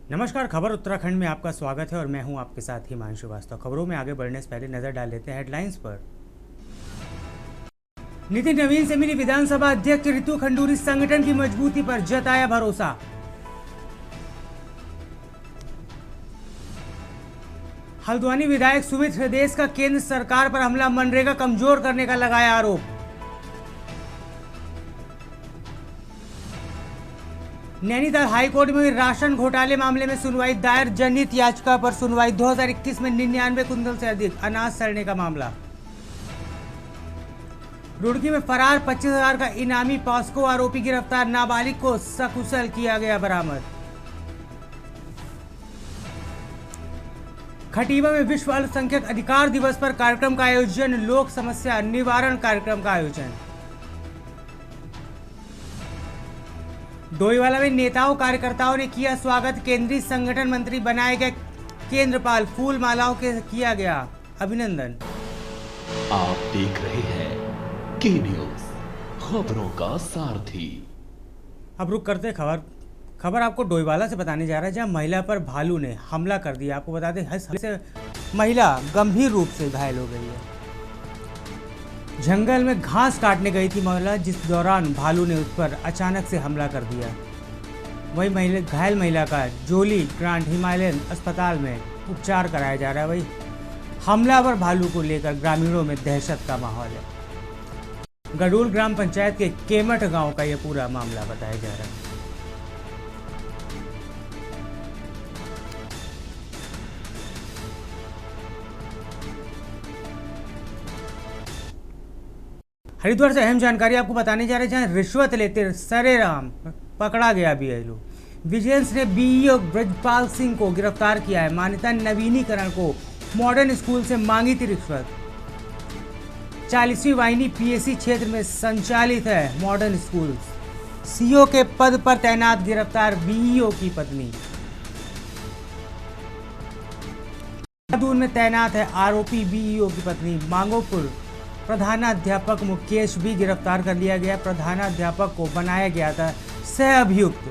नमस्कार। खबर उत्तराखंड में आपका स्वागत है और मैं हूं आपके साथ हिमांशु वास्तव। खबरों में आगे बढ़ने से पहले नजर डाल लेते हैं हेडलाइंस पर। नितिन नवीन से मिली विधानसभा अध्यक्ष रितु खंडूरी, संगठन की मजबूती पर जताया भरोसा। हल्द्वानी विधायक सुमित हृदयेश का केंद्र सरकार पर हमला, मनरेगा कमजोर करने का लगाया आरोप। नैनीताल हाईकोर्ट में हुई राशन घोटाले मामले में सुनवाई, दायर जनहित याचिका पर सुनवाई। 2021 में 99 कुंतल से अधिक अनाज सड़ने का मामला। रुड़की में फरार 25,000 का इनामी पॉस्को आरोपी गिरफ्तार, नाबालिग को सकुशल किया गया बरामद। खटीमा में विश्व अल्पसंख्यक अधिकार दिवस पर कार्यक्रम का आयोजन, लोक समस्या निवारण कार्यक्रम का आयोजन। डोईवाला में नेताओं कार्यकर्ताओं ने किया स्वागत, केंद्रीय संगठन मंत्री बनाए गए केंद्रपाल, फूल मालाओं के किया गया अभिनंदन। आप देख रहे हैं के न्यूज, खबरों का सारथी। अब रुक करते खबर आपको डोईवाला से बताने जा रहा है, जहां महिला पर भालू ने हमला कर दिया। आपको बता दें से महिला गंभीर रूप से घायल हो गई है। जंगल में घास काटने गई थी महिला, जिस दौरान भालू ने उस पर अचानक से हमला कर दिया। वही घायल महिला का जोली ग्रांट हिमालयन अस्पताल में उपचार कराया जा रहा है। वही हमलावर भालू को लेकर ग्रामीणों में दहशत का माहौल है। गडूल ग्राम पंचायत के केमठ गांव का यह पूरा मामला बताया जा रहा है। हरिद्वार से अहम जानकारी आपको बताने जा रहे हैं, जहां रिश्वत लेते सरेराम पकड़ा गया बीएलओ। विजिलेंस ने बीईओ ब्रजपाल सिंह को गिरफ्तार किया है। मान्यता नवीनीकरण को मॉडर्न स्कूल से मांगी थी रिश्वत। 40वीं वाहिनी पीएसी क्षेत्र में संचालित है मॉडर्न स्कूल। सीओ के पद पर तैनात गिरफ्तार बीईओ की पत्नी। देहरादून में तैनात है आरोपी बीईओ की पत्नी। मांगोपुर प्रधानाध्यापक मुकेश भी गिरफ्तार कर लिया गया। प्रधानाध्यापक को बनाया गया था सह अभियुक्त।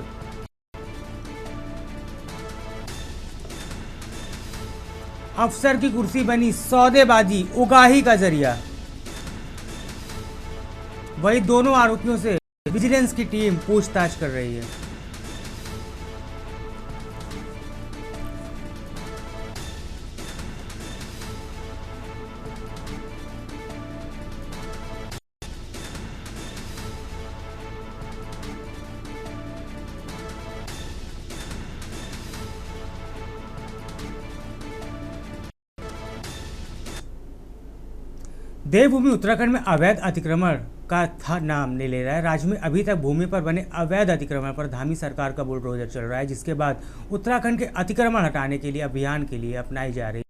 अफसर की कुर्सी बनी सौदेबाजी, उगाही का जरिया। वही दोनों आरोपियों से विजिलेंस की टीम पूछताछ कर रही है। देवभूमि उत्तराखंड में अवैध अतिक्रमण का नाम नहीं ले रहा है। राज्य में अभी तक भूमि पर बने अवैध अतिक्रमण पर धामी सरकार का बुलडोजर चल रहा है, जिसके बाद उत्तराखंड के अतिक्रमण हटाने के लिए अभियान के लिए अपनाई जा रही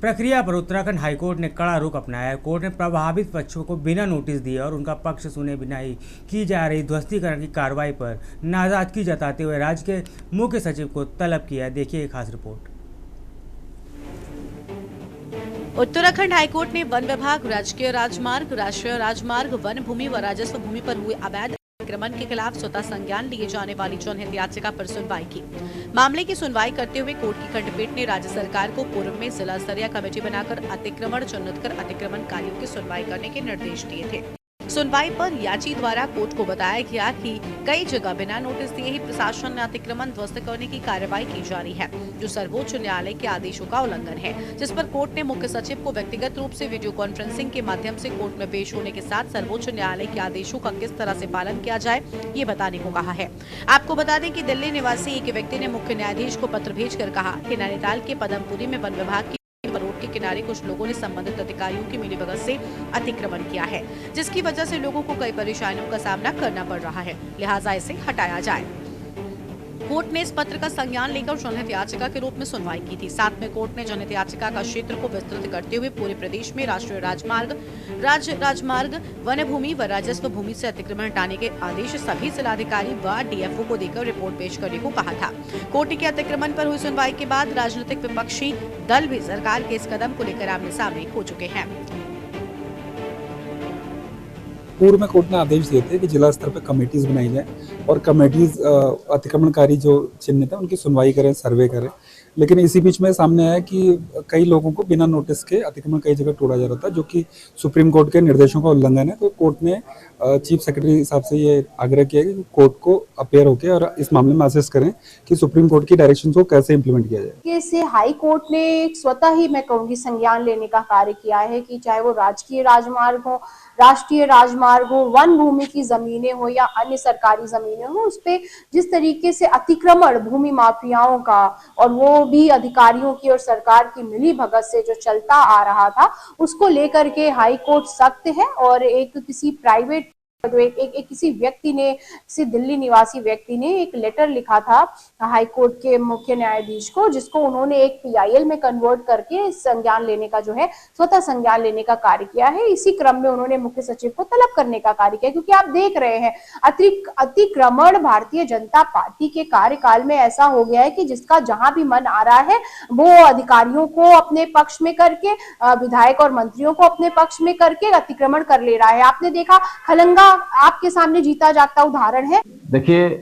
प्रक्रिया पर उत्तराखंड हाईकोर्ट ने कड़ा रुख अपनाया है। कोर्ट ने प्रभावित पक्षों को बिना नोटिस दिए और उनका पक्ष सुने बिना ही की जा रही ध्वस्तीकरण की कार्रवाई पर नाराजगी जताते हुए राज्य के मुख्य सचिव को तलब किया। देखिए एक खास रिपोर्ट। उत्तराखंड हाईकोर्ट ने वन विभाग, राजकीय राजमार्ग, राष्ट्रीय राजमार्ग, वन भूमि व राजस्व भूमि पर हुए अवैध अतिक्रमण के खिलाफ स्वतः संज्ञान लिए जाने वाली जनहित याचिका पर सुनवाई की। मामले की सुनवाई करते हुए कोर्ट की खंडपीठ ने राज्य सरकार को पूर्व में जिला स्तरीय कमेटी बनाकर अतिक्रमण चिन्हित कर अतिक्रमणकारियों की सुनवाई करने के निर्देश दिए थे। सुनवाई पर याची द्वारा कोर्ट को बताया गया कि कई जगह बिना नोटिस दिए ही प्रशासन ने अतिक्रमण ध्वस्त करने की कार्रवाई की जा रही है, जो सर्वोच्च न्यायालय के आदेशों का उल्लंघन है, जिस पर कोर्ट ने मुख्य सचिव को व्यक्तिगत रूप से वीडियो कॉन्फ्रेंसिंग के माध्यम से कोर्ट में पेश होने के साथ सर्वोच्च न्यायालय के आदेशों का किस तरह से पालन किया जाए ये बताने को कहा है। आपको बता दें कि दिल्ली निवासी एक व्यक्ति ने मुख्य न्यायाधीश को पत्र भेजकर कहा कि नैनीताल के पदमपुरी में वन विभाग रोड के किनारे कुछ लोगों ने संबंधित अधिकारियों की मिलीभगत से अतिक्रमण किया है, जिसकी वजह से लोगों को कई परेशानियों का सामना करना पड़ रहा है, लिहाजा इसे हटाया जाए। कोर्ट ने इस पत्र का संज्ञान लेकर जनहित याचिका के रूप में सुनवाई की थी। साथ में कोर्ट ने जनहित याचिका का क्षेत्र को विस्तृत करते हुए पूरे प्रदेश में राष्ट्रीय राजमार्ग, राज्य राजमार्ग, वन भूमि व राजस्व भूमि से अतिक्रमण हटाने के आदेश सभी जिलाधिकारी व डीएफओ को देकर रिपोर्ट पेश करने को कहा था। कोर्ट के अतिक्रमण पर हुई सुनवाई के बाद राजनीतिक विपक्षी दल भी सरकार के इस कदम को लेकर आमने सामने हो चुके हैं। पूर्व में कोर्ट ने आदेश दिए थे कि जिला स्तर पर कमेटीज बनाई जाए और कमेटीज अतिक्रमणकारी जो चिन्हित है उनकी सुनवाई करें, सर्वे करें। लेकिन इसी बीच में सामने आया कि कई लोगों को बिना नोटिस के अतिक्रमण कई जगह तोड़ा जा रहा था, जो कि सुप्रीम कोर्ट के निर्देशों का उल्लंघन है। तो कोर्ट ने चीफ सेक्रेटरी साहब से ये आग्रह किया कि कोर्ट को अपेयर होकर और इस मामले में असेस करें कि सुप्रीम कोर्ट की डायरेक्शन को कैसे इंप्लीमेंट किया जाए। इससे हाई कोर्ट ने स्वतः ही, मैं कहूंगी, संज्ञान लेने का कार्य किया है कि चाहे वो राजकीय राजमार्ग हो, राष्ट्रीय राजमार्ग हो, वन भूमि की जमीनें हो या अन्य सरकारी जमीनें हो, उस पे जिस तरीके से अतिक्रमण भूमि माफियाओं का और वो भी अधिकारियों की और सरकार की मिली भगत से जो चलता आ रहा था, उसको लेकर के हाई कोर्ट सख्त है। और एक किसी प्राइवेट किसी व्यक्ति ने, किसी दिल्ली निवासी व्यक्ति ने एक लेटर लिखा था हाई कोर्ट के मुख्य न्यायाधीश को, जिसको उन्होंने एक PIL में कन्वर्ट करके संज्ञान लेने का, जो है स्वतः संज्ञान लेने का कार्य किया है। इसी क्रम में उन्होंने मुख्य सचिव को तलब करने का कार्य किया, क्योंकि आप देख रहे हैं अतिक्रमण भारतीय जनता पार्टी के कार्यकाल में ऐसा हो गया है कि जिसका जहां भी मन आ रहा है वो अधिकारियों को अपने पक्ष में करके, विधायक और मंत्रियों को अपने पक्ष में करके अतिक्रमण कर ले रहा है। आपने देखा खलंगा आपके सामने जीता जागता उदाहरण है। देखिए,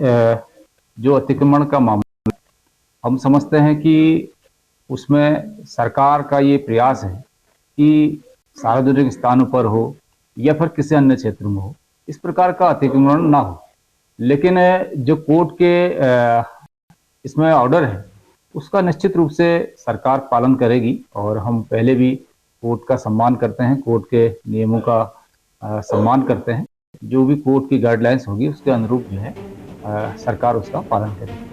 जो अतिक्रमण का मामला, हम समझते हैं कि उसमें सरकार का ये प्रयास है कि सार्वजनिक स्थानों पर हो या फिर किसी अन्य क्षेत्र में हो, इस प्रकार का अतिक्रमण ना हो। लेकिन जो कोर्ट के इसमें ऑर्डर है उसका निश्चित रूप से सरकार पालन करेगी। और हम पहले भी कोर्ट का सम्मान करते हैं, कोर्ट के नियमों का सम्मान करते हैं। जो भी कोर्ट की गाइडलाइंस होगी उसके अनुरूप जो है सरकार उसका पालन करेगी।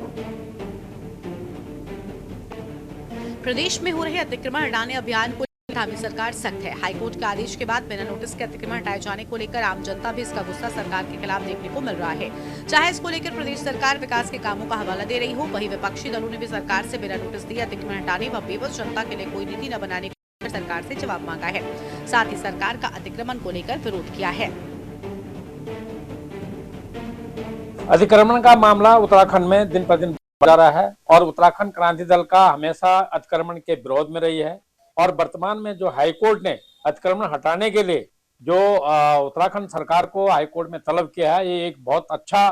प्रदेश में हो रहे अतिक्रमण हटाने अभियान को धामी सरकार सख्त है। हाईकोर्ट के आदेश के बाद बिना नोटिस के अतिक्रमण हटाए जाने को लेकर आम जनता भी इसका गुस्सा सरकार के खिलाफ देखने को मिल रहा है। चाहे इसको लेकर प्रदेश सरकार विकास के कामों का हवाला दे रही हो, वहीं विपक्षी दलों ने भी सरकार से बिना नोटिस दिए अतिक्रमण हटाने व बेबस जनता के लिए कोई नीति न बनाने को सरकार से जवाब मांगा है। साथ ही सरकार का अतिक्रमण को लेकर विरोध किया है। अतिक्रमण का मामला उत्तराखंड में दिन पर दिन बढ़ जा रहा है और उत्तराखंड क्रांति दल का हमेशा अतिक्रमण के विरोध में रही है। और वर्तमान में जो हाईकोर्ट ने अतिक्रमण हटाने के लिए जो उत्तराखंड सरकार को हाईकोर्ट में तलब किया है, ये एक बहुत अच्छा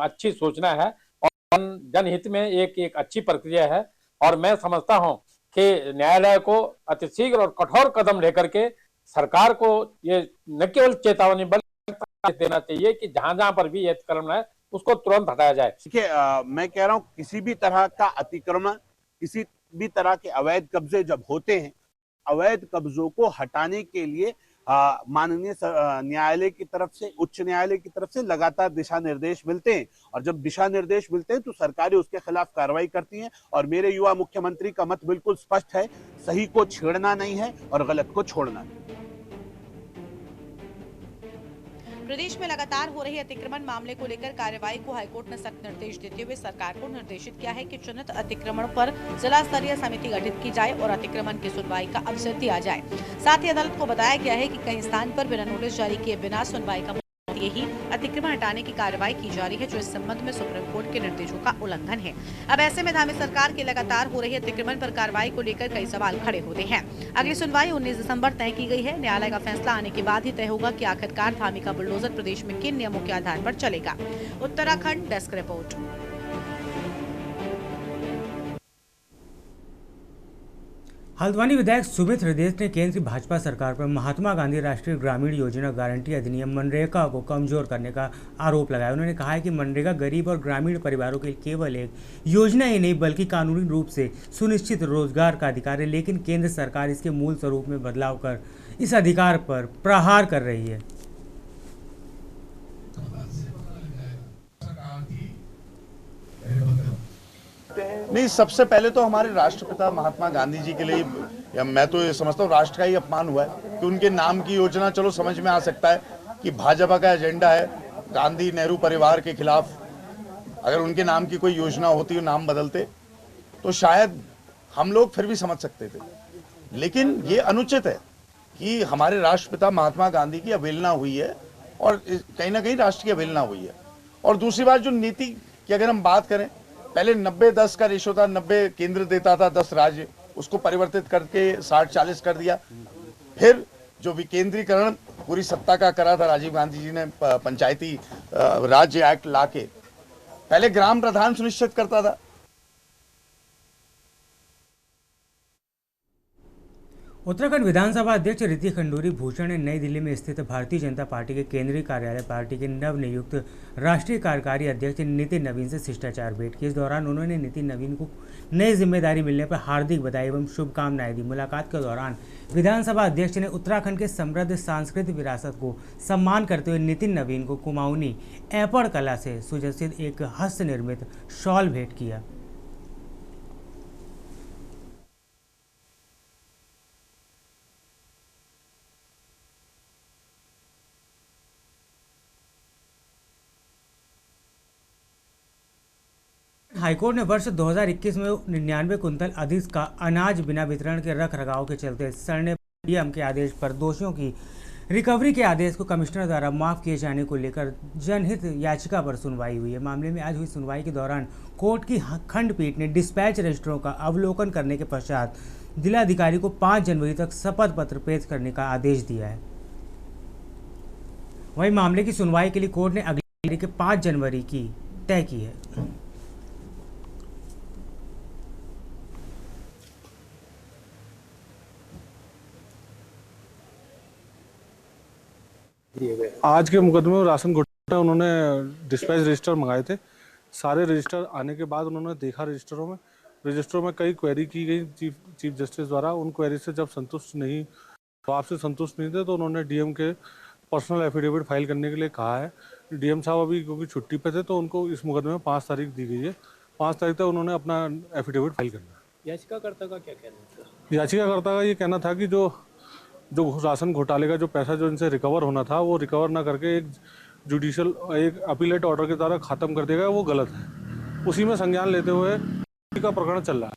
अच्छी सूचना है और जनहित में एक अच्छी प्रक्रिया है। और मैं समझता हूं कि न्यायालय को अतिशीघ्र और कठोर कदम लेकर के सरकार को ये न केवल चेतावनी बल्कि देना चाहिए कि जहां जहां पर भी अतिक्रमण है उसको तुरंत हटाया जाए। देखिए, मैं कह रहा हूं किसी भी तरह का अतिक्रमण, किसी भी तरह के अवैध कब्जे जब होते हैं, अवैध कब्जों को हटाने के लिए माननीय न्यायालय की तरफ से, उच्च न्यायालय की तरफ से लगातार दिशा निर्देश मिलते हैं। और जब दिशा निर्देश मिलते हैं तो सरकारें उसके खिलाफ कार्रवाई करती हैं। और मेरे युवा मुख्यमंत्री का मत बिल्कुल स्पष्ट है, सही को छेड़ना नहीं है और गलत को छोड़ना है। प्रदेश में लगातार हो रही अतिक्रमण मामले को लेकर कार्रवाई को हाईकोर्ट ने सख्त निर्देश देते हुए सरकार को निर्देशित किया है कि चिन्हित अतिक्रमण पर जिला स्तरीय समिति गठित की जाए और अतिक्रमण की सुनवाई का अवसर दिया जाए। साथ ही अदालत को बताया गया है कि कई स्थान पर बिना नोटिस जारी किए बिना सुनवाई का ही अतिक्रमण हटाने की कार्रवाई की जा रही है, जो इस संबंध में सुप्रीम कोर्ट के निर्देशों का उल्लंघन है। अब ऐसे में धामी सरकार की लगातार हो रही अतिक्रमण पर कार्रवाई को लेकर कई सवाल खड़े होते हैं। अगली सुनवाई 19 दिसंबर तय की गई है। न्यायालय का फैसला आने के बाद ही तय होगा कि आखिरकार धामी का बुलडोजर प्रदेश में किन नियमों के आधार पर चलेगा। Uttarakhand desk report. हल्द्वानी विधायक सुमित हृदय ने केंद्र की भाजपा सरकार पर महात्मा गांधी राष्ट्रीय ग्रामीण योजना गारंटी अधिनियम मनरेगा को कमजोर करने का आरोप लगाया। उन्होंने कहा है कि मनरेगा गरीब और ग्रामीण परिवारों के लिए केवल एक योजना ही नहीं बल्कि कानूनी रूप से सुनिश्चित रोजगार का अधिकार है, लेकिन केंद्र सरकार इसके मूल स्वरूप में बदलाव कर इस अधिकार पर प्रहार कर रही है। नहीं, सबसे पहले तो हमारे राष्ट्रपिता महात्मा गांधी जी के लिए, या मैं तो ये समझता हूँ राष्ट्र का ही अपमान हुआ है कि उनके नाम की योजना, चलो समझ में आ सकता है कि भाजपा का एजेंडा है गांधी नेहरू परिवार के खिलाफ। अगर उनके नाम की कोई योजना होती, नाम बदलते, तो शायद हम लोग फिर भी समझ सकते थे। लेकिन ये अनुचित है कि हमारे राष्ट्रपिता महात्मा गांधी की अवहेलना हुई है और कहीं ना कहीं राष्ट्र की अवहेलना हुई है। और दूसरी बात, जो नीति की अगर हम बात करें, पहले 90-10 का रेशो था, 90 केंद्र देता था, 10 राज्य, उसको परिवर्तित करके 60-40 कर दिया। फिर जो विकेंद्रीकरण पूरी सत्ता का करा था राजीव गांधी जी ने पंचायती राज्य एक्ट लाके। पहले ग्राम प्रधान सुनिश्चित करता था। उत्तराखंड विधानसभा अध्यक्ष ऋति खंडूरी भूषण ने नई दिल्ली में स्थित भारतीय जनता पार्टी के केंद्रीय कार्यालय पार्टी के नवनियुक्त राष्ट्रीय कार्यकारी अध्यक्ष नितिन नवीन से शिष्टाचार भेंट की। इस दौरान उन्होंने नितिन नवीन को नई जिम्मेदारी मिलने पर हार्दिक बधाई एवं शुभकामनाएं दी। मुलाकात के दौरान विधानसभा अध्यक्ष ने उत्तराखंड के समृद्ध सांस्कृतिक विरासत को सम्मान करते हुए नितिन नवीन को कुमाऊनी ऐपड़ कला से सुजसित एक हस्त निर्मित शॉल भेंट किया। हाईकोर्ट ने वर्ष 2021 में 99 कुंतल अधिक का अनाज बिना वितरण के रख रखाव के चलते सड़ने डीएम के आदेश पर दोषियों की रिकवरी के आदेश को कमिश्नर द्वारा माफ किए जाने को लेकर जनहित याचिका पर सुनवाई हुई है। मामले में आज हुई सुनवाई के दौरान कोर्ट की खंडपीठ ने डिस्पैच रजिस्टरों का अवलोकन करने के पश्चात जिलाधिकारी को 5 जनवरी तक शपथ पत्र पेश करने का आदेश दिया है। वहीं मामले की सुनवाई के लिए कोर्ट ने अगली के 5 जनवरी की तय की है। आज के मुकदमे में राशन घोटाला उन्होंने डिस्पैच रजिस्टर मंगाए थे। सारे रजिस्टर आने के बाद उन्होंने देखा रजिस्टरों में कई क्वेरी की गई चीफ जस्टिस द्वारा। उन क्वेरी से जब संतुष्ट नहीं, जवाब से संतुष्ट नहीं थे तो उन्होंने डीएम के पर्सनल एफिडेविट फाइल करने के लिए कहा है। डीएम साहब अभी क्योंकि छुट्टी पे थे तो उनको इस मुकदमे में 5 तारीख दी गई है। 5 तारीख तक उन्होंने अपना एफिडेविट फाइल करना है। याचिकाकर्ता का क्या कहना था? याचिकाकर्ता का ये कहना था कि जो राशन घोटाले का जो पैसा जो इनसे रिकवर होना था वो रिकवर ना करके एक अपीलेट ऑर्डर के द्वारा खत्म कर देगा, वो गलत है। उसी में संज्ञान लेते हुए का प्रकरण चल रहा है।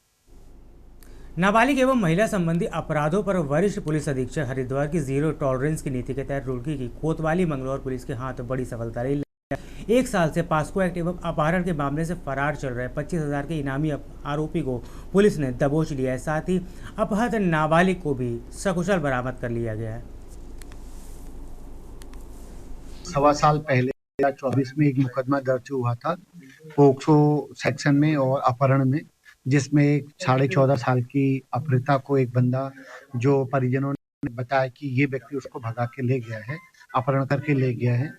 नाबालिग एवं महिला संबंधी अपराधों पर वरिष्ठ पुलिस अधीक्षक हरिद्वार की जीरो टॉलरेंस की नीति के तहत रुड़की की कोतवाली मंगलौर पुलिस के हाथ बड़ी सफलता रही। 1 साल से पास्को एक्ट एवं अपहरण के मामले से फरार चल रहे 25,000 के इनामी आरोपी को पुलिस ने दबोच लिया है। साथ ही अपहृत नाबालिग को भी सकुशल बरामद कर लिया गया है। 1.25 साल पहले 2024 में एक मुकदमा दर्ज हुआ था पोक्सो सेक्शन में और अपहरण में, जिसमें एक 14.5 साल की अपहृता को एक बंदा जो परिजनों ने बताया कि ये व्यक्ति उसको भगा के ले गया है, अपहरण करके ले गया है।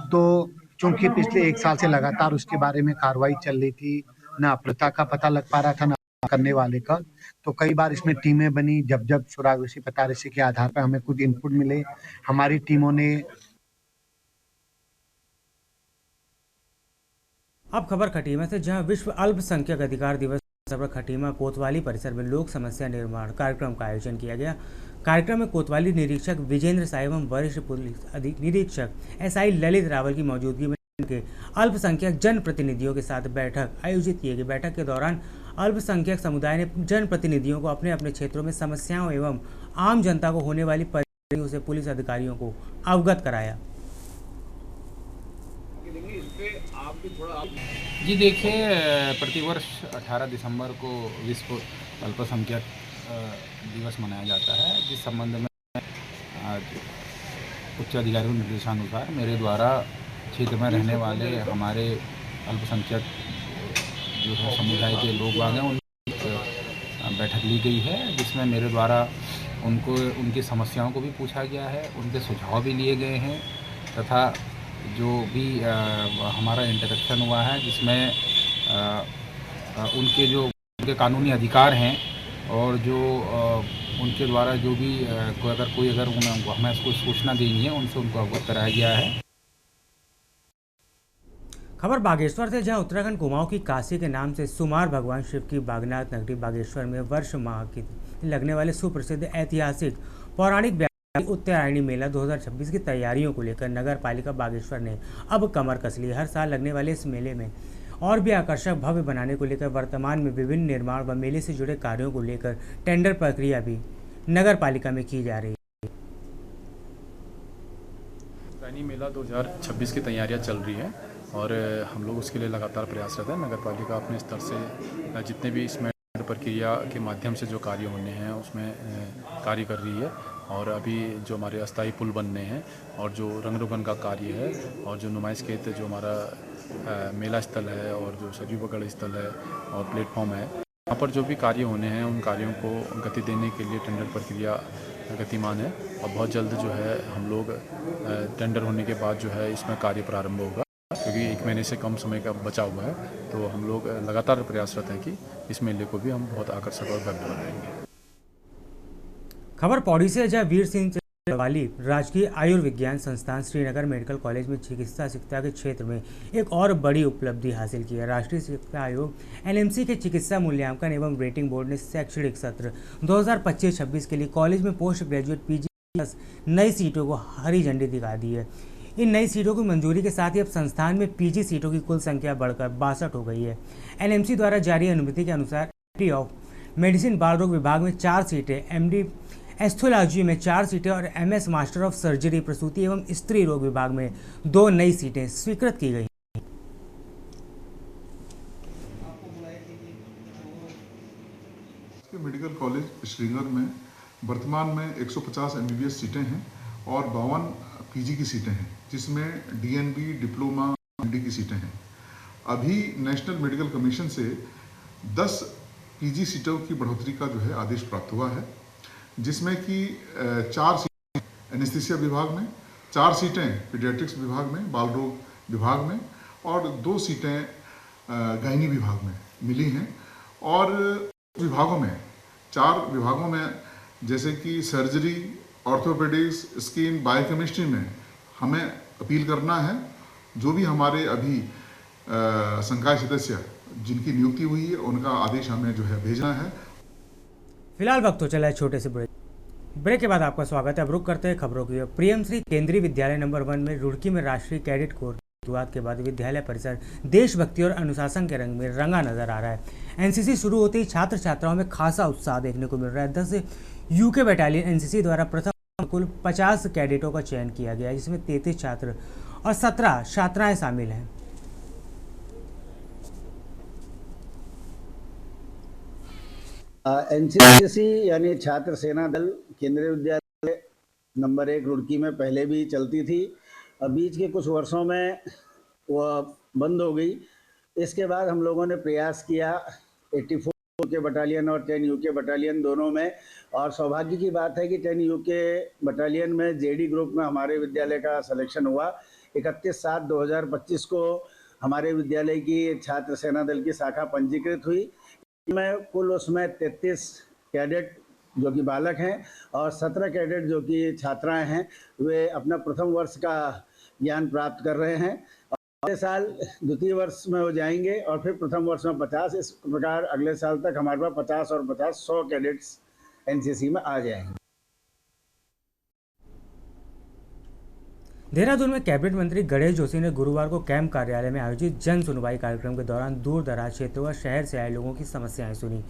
तो चूंकि पिछले 1 साल से लगातार उसके बारे में कार्रवाई चल रही थी, ना अपहृता का पता लग पा रहा था ना करने वाले का, तो कई बार इसमें टीमें बनी। जब सुरागसी पतारसी के आधार पर हमें कुछ इनपुट मिले, हमारी टीमों ने। अब खबर खटीमा से, जहां विश्व अल्पसंख्यक अधिकार दिवस पर खटीमा कोतवाली परिसर में लोक समस्या निर्माण कार्यक्रम का आयोजन किया गया। कार्यक्रम में कोतवाली निरीक्षक विजेंद्र साय एवं वरिष्ठ पुलिस निरीक्षक एसआई ललित रावल की मौजूदगी में के अल्पसंख्यक जनप्रतिनिधियों के साथ बैठक आयोजित की गई। बैठक के दौरान अल्पसंख्यक समुदाय ने जनप्रतिनिधियों को अपने अपने क्षेत्रों में समस्याओं एवं आम जनता को होने वाली परेशानियों से पुलिस अधिकारियों को अवगत कराया। जी देखिए, प्रतिवर्ष 18 दिसंबर को विश्व अल्पसंख्यक दिवस मनाया जाता है, जिस संबंध में आज उच्च अधिकारियों के निर्देशानुसार मेरे द्वारा क्षेत्र में रहने वाले हमारे अल्पसंख्यक जो है समुदाय के लोग हैं उनकी बैठक ली गई है, जिसमें मेरे द्वारा उनकी समस्याओं को भी पूछा गया है, उनके सुझाव भी लिए गए हैं तथा जो भी हमारा इंटरेक्शन हुआ है जिसमें उनके कानूनी अधिकार हैं और जो उनके द्वारा जो भी अगर हमें कोई सूचना देनी है उनसे उनको अवगत कराया गया है। खबर बागेश्वर से, जहां उत्तराखंड कुमाऊं की काशी के नाम से सुमार भगवान शिव की बागनाथ नगरी बागेश्वर में वर्ष माह की लगने वाले सुप्रसिद्ध ऐतिहासिक पौराणिक उत्तरायणी मेला 2026 की तैयारियों को लेकर नगर पालिका बागेश्वर ने अब कमर कस ली। हर साल लगने वाले इस मेले में और भी आकर्षक भव्य बनाने को लेकर वर्तमान में विभिन्न निर्माण व मेले से जुड़े कार्यों को लेकर टेंडर प्रक्रिया भी नगर पालिका में की जा रही है। उत्तरायणी मेला 2026 की तैयारियां चल रही है और हम लोग उसके लिए लगातार प्रयासरत हैं। नगर पालिका अपने स्तर से जितने भी इसमें प्रक्रिया के माध्यम से जो कार्य होने हैं उसमें कार्य कर रही है। और अभी जो हमारे अस्थायी पुल बनने हैं और जो रंग रोगन का कार्य है और जो नुमाइश खेत जो हमारा मेला स्थल है और जो सरयू पकड़ स्थल है और प्लेटफॉर्म है, वहाँ पर जो भी कार्य होने हैं उन कार्यों को गति देने के लिए टेंडर प्रक्रिया गतिमान है। और बहुत जल्द जो है हम लोग टेंडर होने के बाद जो है इसमें कार्य प्रारंभ होगा, क्योंकि 1 महीने से कम समय का बचा हुआ है। तो हम लोग लगातार प्रयासरत हैं कि इस मेले को भी हम बहुत आकर्षक और भव्य बनाएंगे। खबर पौड़ी से जहाँ वीर सिंह वाली राजकीय आयुर्विज्ञान संस्थान श्रीनगर मेडिकल कॉलेज में चिकित्सा शिक्षा के क्षेत्र में एक और बड़ी उपलब्धि हासिल की है। राष्ट्रीय शिक्षा आयोग एनएमसी के चिकित्सा मूल्यांकन एवं रेटिंग बोर्ड ने शैक्षणिक सत्र 2025-26 के लिए कॉलेज में पोस्ट ग्रेजुएट पीजी नई सीटों को हरी झंडी दिखा दी है। इन नई सीटों की मंजूरी के साथ ही अब संस्थान में पीजी सीटों की कुल संख्या बढ़कर 62 हो गई है। एनएमसी द्वारा जारी अनुमति के अनुसार एमडी ऑफ मेडिसिन बाल रोग विभाग में 4 सीटें, एमडी एस्थोलॉजी में 4 सीटें और एमएस मास्टर ऑफ सर्जरी प्रसूति एवं स्त्री रोग विभाग में 2 नई सीटें स्वीकृत की गई। मेडिकल कॉलेज श्रीनगर में वर्तमान में 150 एमबीबीएस सीटें हैं और 52 पीजी की सीटें हैं, जिसमें डीएनबी, डिप्लोमा, एमडी की सीटें हैं। अभी नेशनल मेडिकल कमीशन से 10 पीजी सीटों की बढ़ोतरी का जो है आदेश प्राप्त हुआ है, जिसमें कि 4 सीटें एनेस्थीसिया विभाग में, 4 सीटें पीडियाट्रिक्स विभाग में, बाल रोग विभाग में और 2 सीटें गायनी विभाग में मिली हैं। और विभागों में 4 विभागों में जैसे कि सर्जरी, ऑर्थोपेडिक्स, स्किन, बायोकेमिस्ट्री में हमें अपील करना है। जो भी हमारे अभी संकाय सदस्य जिनकी नियुक्ति हुई है उनका आदेश हमें जो है भेजना है। फिलहाल वक्त हो चला है छोटे से ब्रेक के बाद आपका स्वागत है। अब रुक करते हैं खबरों की। प्रियम श्री केंद्रीय विद्यालय नंबर 1 में रुड़की में राष्ट्रीय कैडेट कोर की शुरुआत के बाद विद्यालय परिसर देशभक्ति और अनुशासन के रंग में रंगा नजर आ रहा है। एनसीसी शुरू होते ही छात्र छात्राओं में खासा उत्साह देखने को मिल रहा है। 10 यूके बटालियन एनसीसी द्वारा प्रथम कुल 50 कैडेटों का चयन किया गया है, जिसमें 33 छात्र और 17 छात्राएं शामिल हैं। एनसीसी यानी छात्र सेना दल केंद्रीय विद्यालय नंबर 1 रुड़की में पहले भी चलती थी। बीच के कुछ वर्षों में वह बंद हो गई। इसके बाद हम लोगों ने प्रयास किया 84 के बटालियन और 10 यूके बटालियन दोनों में, और सौभाग्य की बात है कि 10 यूके बटालियन में जेडी ग्रुप में हमारे विद्यालय का सिलेक्शन हुआ। 31/7/2025 को हमारे विद्यालय की छात्र सेना दल की शाखा पंजीकृत हुई। में कुल उसमें 33 कैडेट जो कि बालक हैं और 17 कैडेट जो कि छात्राएं हैं, वे अपना प्रथम वर्ष का ज्ञान प्राप्त कर रहे हैं। अगले साल द्वितीय वर्ष में हो जाएंगे और फिर प्रथम वर्ष में 50। इस प्रकार अगले साल तक हमारे पास 50 और 50 100 कैडेट्स एनसीसी में आ जाएंगे। देहरादून में कैबिनेट मंत्री गणेश जोशी ने गुरुवार को कैंप कार्यालय में आयोजित जन सुनवाई कार्यक्रम के दौरान दूर दराज क्षेत्रों और शहर से आए लोगों की समस्याएं सुनी।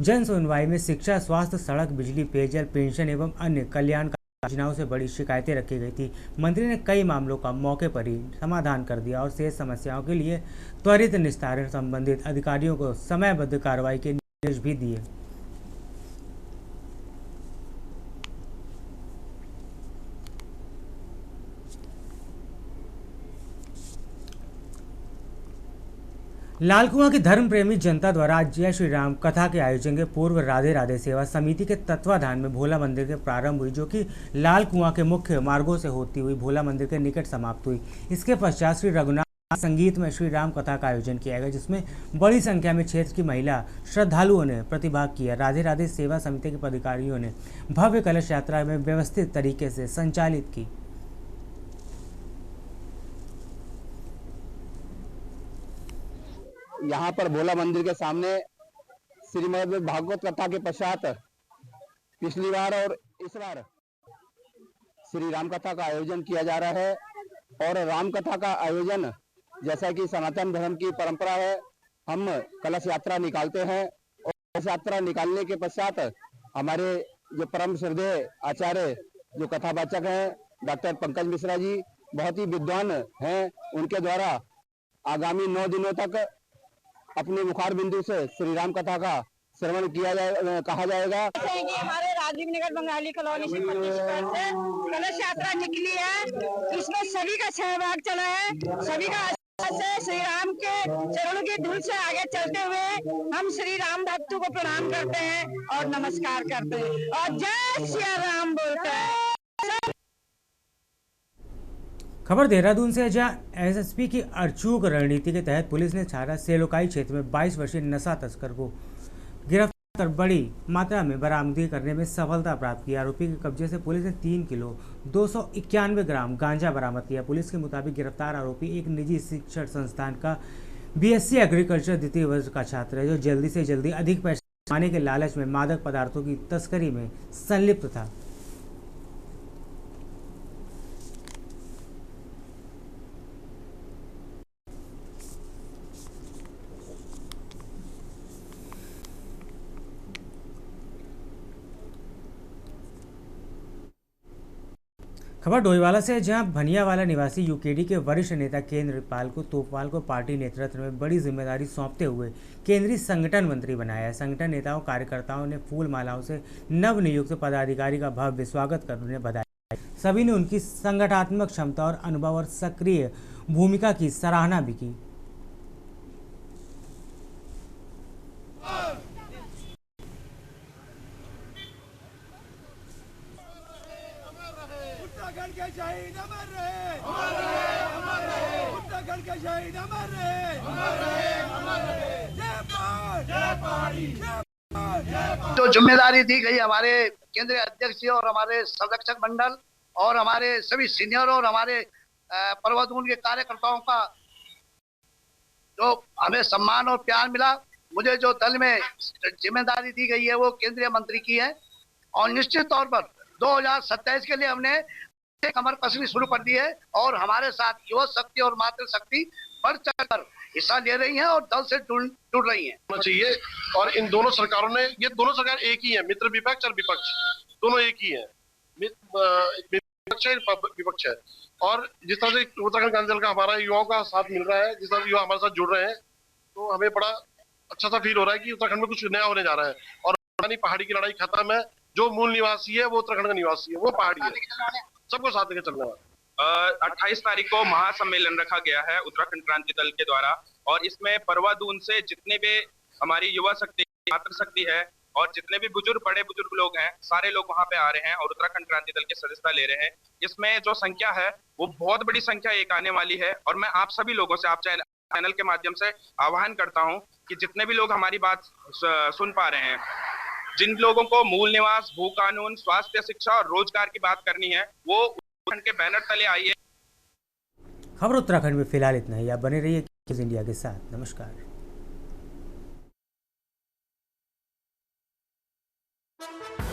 जन सुनवाई में शिक्षा, स्वास्थ्य, सड़क, बिजली, पेयजल, पेंशन एवं अन्य कल्याणकारी योजनाओं से बड़ी शिकायतें रखी गई थी। मंत्री ने कई मामलों का मौके पर ही समाधान कर दिया और शेष समस्याओं के लिए त्वरित निस्तारण संबंधित अधिकारियों को समयबद्ध कार्रवाई के निर्देश भी दिए। लालकुआं की धर्म प्रेमी जनता द्वारा आज जय श्री राम कथा के आयोजन के पूर्व राधे राधे सेवा समिति के तत्वाधान में भोला मंदिर के प्रारंभ हुई, जो कि लालकुआं के मुख्य मार्गों से होती हुई भोला मंदिर के निकट समाप्त हुई। इसके पश्चात श्री रघुनाथ संगीत में श्री राम कथा का आयोजन किया गया, जिसमें बड़ी संख्या में क्षेत्र की महिला श्रद्धालुओं ने प्रतिभाग किया। राधे राधे सेवा समिति के पदाधिकारियों ने भव्य कलश यात्रा में व्यवस्थित तरीके से संचालित की। यहाँ पर भोला मंदिर के सामने श्रीमद् भागवत कथा के पश्चात पिछली बार और इस बार श्री राम कथा का आयोजन किया जा रहा है। और राम कथा का आयोजन जैसा कि सनातन धर्म की परंपरा है, हम कलश यात्रा निकालते हैं और कलश यात्रा निकालने के पश्चात हमारे जो परम श्रद्धेय आचार्य जो कथावाचक हैं डॉक्टर पंकज मिश्रा जी, बहुत ही विद्वान हैं, उनके द्वारा आगामी 9 दिनों तक अपने मुखार बिंदु से श्री राम कथा का श्रवण किया जाए कहा जाएगा। कि हमारे राजीव नगर बंगाली कॉलोनी से 25 से कलश यात्रा निकली है। इसमें सभी का सहभाग चला है। सभी का आशीर्वाद से श्री राम के चरणों की धूल से आगे चलते हुए हम श्री राम भक्तों को प्रणाम करते हैं और नमस्कार करते हैं और जय श्री राम बोलते हैं। खबर देहरादून से, जहां एसएसपी की अचूक रणनीति के तहत पुलिस ने छारा सेलोकाई क्षेत्र में 22 वर्षीय नशा तस्कर को गिरफ्तार कर बड़ी मात्रा में बरामदगी करने में सफलता प्राप्त की। आरोपी के कब्जे से पुलिस ने 3 किलो 291 ग्राम गांजा बरामद किया। पुलिस के मुताबिक गिरफ्तार आरोपी एक निजी शिक्षण संस्थान का बीएससी एग्रीकल्चर द्वितीय वर्ष का छात्र है, जो जल्दी से जल्दी अधिक पैसे कमाने के लालच में मादक पदार्थों की तस्करी में संलिप्त था। खबर डोईवाला से, जहां भनियावाला निवासी यूकेडी के वरिष्ठ नेता केंद्रपाल को तोपवाल को पार्टी नेतृत्व में बड़ी जिम्मेदारी सौंपते हुए केंद्रीय संगठन मंत्री बनाया है। संगठन नेताओं कार्यकर्ताओं ने फूल मालाओं से नवनियुक्त पदाधिकारी का भव्य स्वागत कर उन्हें बधाई। सभी ने उनकी संगठनात्मक क्षमता और अनुभव और सक्रिय भूमिका की सराहना भी की। जो जिम्मेदारी दी गई हमारे केंद्रीय अध्यक्ष जी और हमारे संरक्षक मंडल और हमारे सभी सीनियर और हमारे प्रवर्तन के कार्यकर्ताओं का जो हमें सम्मान और प्यार मिला, मुझे जो दल में जिम्मेदारी दी गई है वो केंद्रीय मंत्री की है और निश्चित तौर पर 2027 के लिए हमने कमर कसनी शुरू कर दी है और हमारे साथ युवा शक्ति और मातृ शक्ति बढ़ चढ़कर हिस्सा ले रही हैं और दल से जुड़ रही हैं। चाहिए और इन दोनों सरकारों ने, ये दोनों सरकार एक ही है, मित्र विपक्ष और विपक्ष दोनों एक ही है, विपक्ष है। और जिस तरह से उत्तराखंड क्रांति दल का हमारा युवाओं का साथ मिल रहा है, जिस तरह से युवा हमारे साथ जुड़ रहे हैं, तो हमें बड़ा अच्छा सा फील हो रहा है कि उत्तराखंड में कुछ नया होने जा रहा है। और पहाड़ी की लड़ाई खत्म है, जो मूल निवासी है वो उत्तराखंड का निवासी है, वो पहाड़ी है, सबको साथ लेकर चलना है। 28 तारीख को महासम्मेलन रखा गया है उत्तराखंड क्रांति दल के द्वारा और इसमें परवादून से जितने भी हमारी युवा शक्ति, मातृ शक्ति है और जितने भी बड़े बुजुर्ग लोग हैं, सारे लोग वहां पे आ रहे हैं और उत्तराखंड क्रांति दल की सदस्यता ले रहे हैं। इसमें जो संख्या है वो बहुत बड़ी संख्या एक आने वाली है और मैं आप सभी लोगों से, आप चैनल के माध्यम से आह्वान करता हूँ कि जितने भी लोग हमारी बात सुन पा रहे हैं, जिन लोगों को मूल निवास, भू कानून, स्वास्थ्य, शिक्षा और रोजगार की बात करनी है, वो उत्तराखंड के बैनर तले आइए। खबर उत्तराखंड में फिलहाल इतना ही। आप बने रहिए न्यूज़ इंडिया के साथ। नमस्कार।